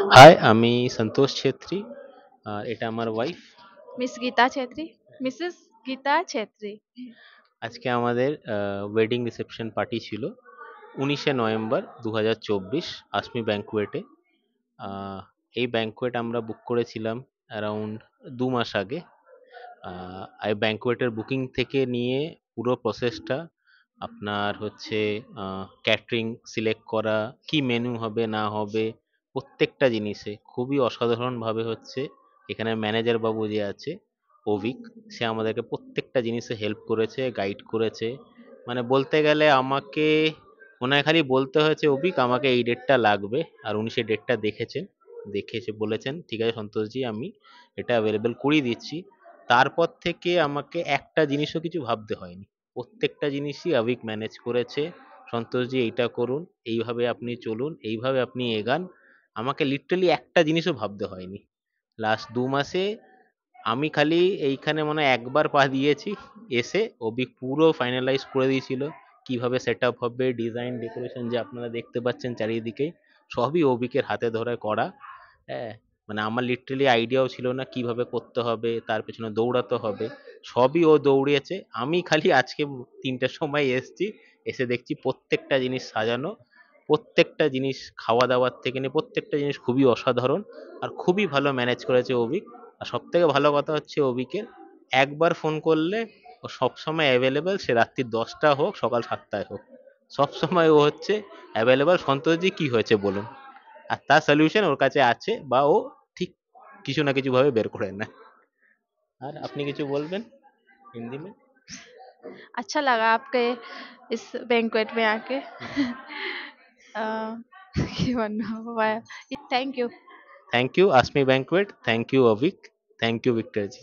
High, আমি সন্তোষ ছেত্রী। আর এটা আমার wife. Miss Gita Chhetri, Mrs Gita Chhetri. আজকে আমাদের ওয়েডিং রিসেপশন পার্টি ছিল 19শে নভেম্বর 2024 আসমি ব্যাংকুয়েটে। এই ব্যাংকুয়েট আমরা বুক করেছিলাম অ্যারাউন্ড 2 মাস আগে। এই ব্যাংকুয়েটের বুকিং থেকে নিয়ে পুরো প্রসেসটা আপনার হচ্ছে ক্যাটারিং সিলেক্ট করা, কি মেনু হবে না হবে, প্রত্যেকটা জিনিসে খুবই অসাধারণভাবে হচ্ছে। এখানে ম্যানেজার বাবু যে আছে অভিক, সে আমাদেরকে প্রত্যেকটা জিনিসে হেল্প করেছে, গাইড করেছে। মানে বলতে গেলে আমাকে ওনায় খালি বলতে হয়েছে অভিক আমাকে এই ডেটটা লাগবে, আর উনি সেই ডেটটা দেখেছেন, দেখে এসে বলেছেন ঠিক আছে সন্তোষজি আমি এটা অ্যাভেলেবেল করিয়ে দিচ্ছি। তারপর থেকে আমাকে একটা জিনিসও কিছু ভাবতে হয়নি, প্রত্যেকটা জিনিসই আবিক ম্যানেজ করেছে। সন্তোষজি এইটা করুন, এইভাবে আপনি চলুন, এইভাবে আপনি এগান। আমাকে লিটারালি একটা জিনিসও ভাবতে হয়নি লাস্ট 2 মাসে। আমি খালি এইখানে মনে হয় একবার পা দিয়েছি, এসে অবিক পুরো ফাইনালাইজ করে দিয়েছিল কিভাবে সেট আপ হবে, ডিজাইন ডেকোরেশন যে আপনারা দেখতে পাচ্ছেন চারিদিকে সবই অবিকের হাতে ধরে করা। হ্যাঁ, মানে আমার লিটারালি আইডিয়াও ছিল না কিভাবে করতে হবে, তার পেছনে দৌড়াতে হবে, সবই ও দৌড়িয়েছে। আমি খালি আজকে 3টের সময় এসেছি, এসে দেখছি প্রত্যেকটা জিনিস সাজানো, প্রত্যেকটা জিনিস খাওয়া দাওয়ার থেকে নিয়ে প্রত্যেকটা জিনিস খুবই অসাধারণ, আর খুবই ভালো ম্যানেজ করেছে অভিক। আর সব থেকে ভালো কথা হচ্ছে অভিকের একবার ফোন করলে ও সবসময় অ্যাভেলেবেল, সে রাত্রি 10টা হোক সকাল 7টায় হোক, সবসময় ও হচ্ছে অ্যাভেলেবেল। সন্তোষজি কি হয়েছে বলুন, আর তার সলিউশন ওর কাছে আছে, বা ও ঠিক কিছু না কিছু ভাবে বের করে নেয়। আর আপনি কিছু বলবেন হিন্দি में? अच्छा लगा आपके इस बैंक्वेट में आके। Thank you. थैंक यू आसमी banquet, thank you Avik, thank you Victor ji.